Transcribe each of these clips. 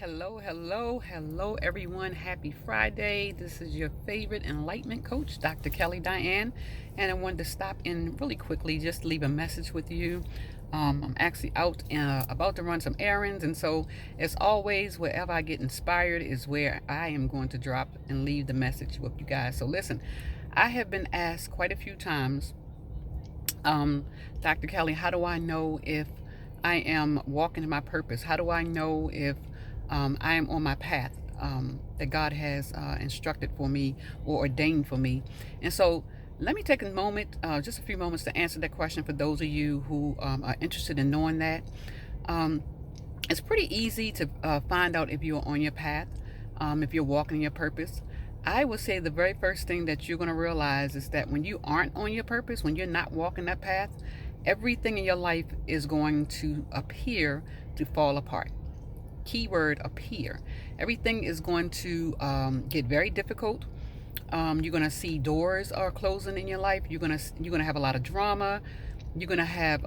Hello, everyone. Happy Friday. This is your favorite enlightenment coach, Dr. Kelly Diane. And I wanted to stop in really quickly, just leave a message with you. I'm actually out about to run some errands. And so, as always, wherever I get inspired is where I am going to drop and leave the message with you guys. So, listen, I have been asked quite a few times, Dr. Kelly, how do I know if I am walking in my purpose? How do I know if I am on my path that God has instructed for me or ordained for me? And so let me take a moment, just a few moments to answer that question for those of you who are interested in knowing that. Um, it's pretty easy to find out if you're on your path, if you're walking in your purpose. I would say the very first thing that you're going to realize is that when you aren't on your purpose, when you're not walking that path, everything in your life is going to appear to fall apart. Keyword appear. Everything is going to get very difficult. You're going to see doors are closing in your life. You're gonna have a lot of drama. You're going to have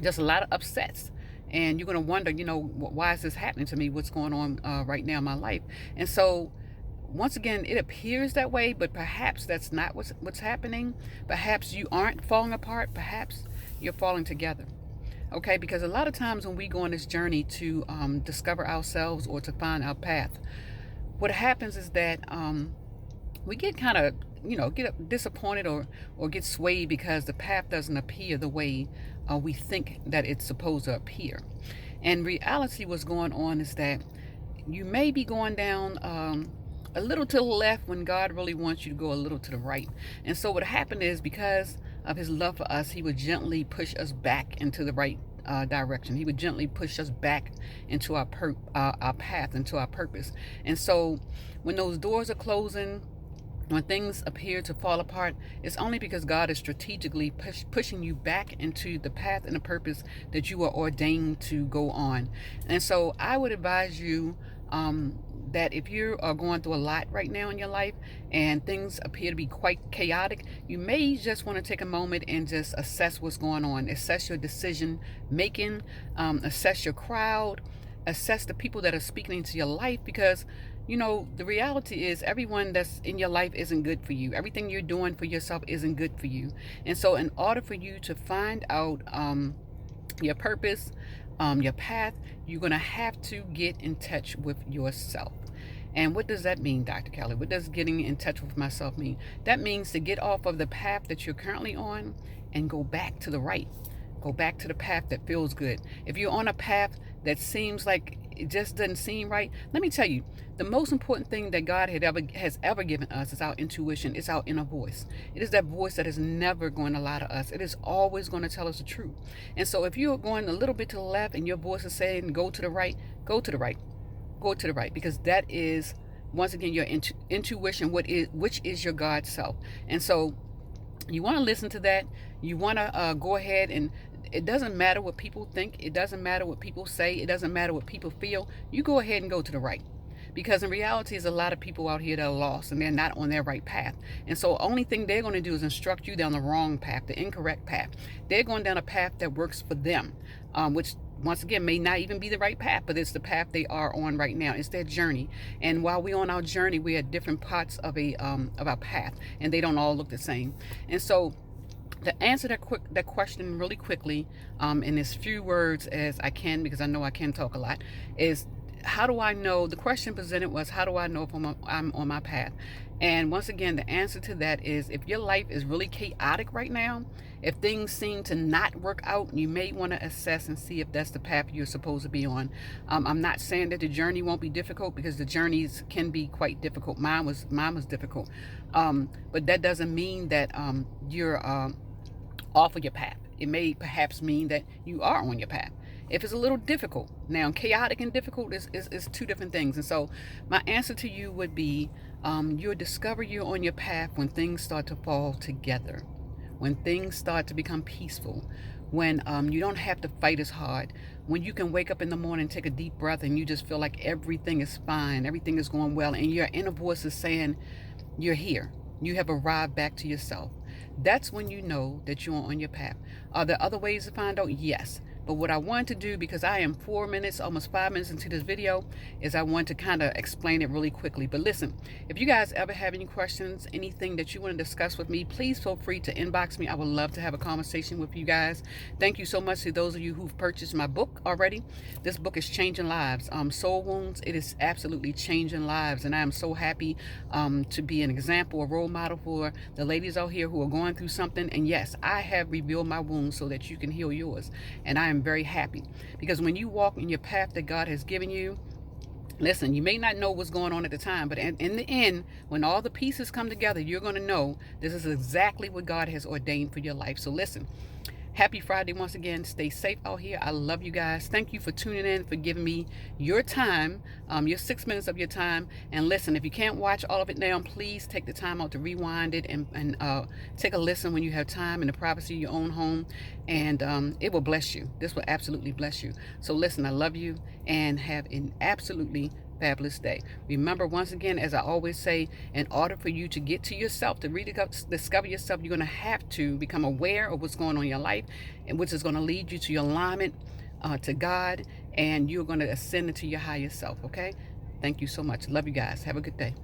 just a lot of upsets. And you're going to wonder, why is this happening to me? What's going on right now in my life? And so once again, it appears that way, but perhaps that's not what's happening. Perhaps you aren't falling apart. Perhaps you're falling together. Okay, because a lot of times when we go on this journey to discover ourselves or to find our path, what happens is that we get kind of, get disappointed or get swayed because the path doesn't appear the way we think that it's supposed to appear. And reality, what's going on is that you may be going down a little to the left when God really wants you to go a little to the right. And so what happened is, because of his love for us, he would gently push us back into the right direction. He would gently push us back into our path, into our purpose. And so when those doors are closing, when things appear to fall apart, it's only because God is strategically pushing you back into the path and the purpose that you are ordained to go on. And so I would advise you that if you are going through a lot right now in your life and things appear to be quite chaotic, you may just want to take a moment and just assess what's going on. Assess your decision making, assess your crowd, assess the people that are speaking into your life, because the reality is everyone that's in your life isn't good for you. Everything you're doing for yourself isn't good for you. And so in order for you to find out your purpose, your path, you're going to have to get in touch with yourself. And what does that mean, Dr. Kelly? What does getting in touch with myself mean? That means to get off of the path that you're currently on and go back to the right. Go back to the path that feels good. If you're on a path that seems like it just doesn't seem right, let me tell you, the most important thing that God has ever given us is our intuition. It's our inner voice. It is that voice that is never going to lie to us. It is always going to tell us the truth. And so if you're going a little bit to the left and your voice is saying go to the right, go to the right. Go to the right, because that is, once again, your intuition, which is your God self. And so you want to listen to that. You want to go ahead, and it doesn't matter what people think. It doesn't matter what people say. It doesn't matter what people feel. You go ahead and go to the right. Because in reality, there's a lot of people out here that are lost and they're not on their right path. And so the only thing they're going to do is instruct you down the wrong path, the incorrect path. They're going down a path that works for them, which once again may not even be the right path, but it's the path they are on right now. It's their journey. And while we're on our journey, we're at different parts of our path, and they don't all look the same. And so to answer that question really quickly, in as few words as I can, because I know I can talk a lot, is how do I know? The question presented was, how do I know if I'm on my path? And once again, the answer to that is, if your life is really chaotic right now, if things seem to not work out, you may want to assess and see if that's the path you're supposed to be on. I'm not saying that the journey won't be difficult, because the journeys can be quite difficult. Mine was difficult. But that doesn't mean that you're off of your path. It may perhaps mean that you are on your path. If it's a little difficult. Now, chaotic and difficult is two different things. And so my answer to you would be, you'll discover you're on your path when things start to fall together, when things start to become peaceful, when you don't have to fight as hard, when you can wake up in the morning, take a deep breath, and you just feel like everything is fine, everything is going well, and your inner voice is saying, you're here. You have arrived back to yourself. That's when you know that you're on your path. Are there other ways to find out? Yes. But what I want to do, because I am 4 minutes, almost 5 minutes into this video, is I want to kind of explain it really quickly. But listen, if you guys ever have any questions, anything that you want to discuss with me, please feel free to inbox me. I would love to have a conversation with you guys. Thank you so much to those of you who've purchased my book already. This book is changing lives. Soul Wounds, it is absolutely changing lives. And I am so happy to be an example, a role model for the ladies out here who are going through something. And yes, I have revealed my wounds so that you can heal yours. And I am very happy, because when you walk in your path that God has given you, listen, you may not know what's going on at the time, but in the end, when all the pieces come together, you're going to know this is exactly what God has ordained for your life. So listen, happy Friday once again. Stay safe out here. I love you guys. Thank you for tuning in, for giving me your time, your 6 minutes of your time. And listen, if you can't watch all of it now, please take the time out to rewind it and take a listen when you have time in the privacy of your own home. And it will bless you. This will absolutely bless you. So listen, I love you, and have an absolutely fabulous day. Remember, once again, as I always say, in order for you to get to yourself, to rediscover yourself, you're going to have to become aware of what's going on in your life, and which is going to lead you to your alignment to God, and you're going to ascend into your higher self. Okay? Thank you so much. Love you guys. Have a good day.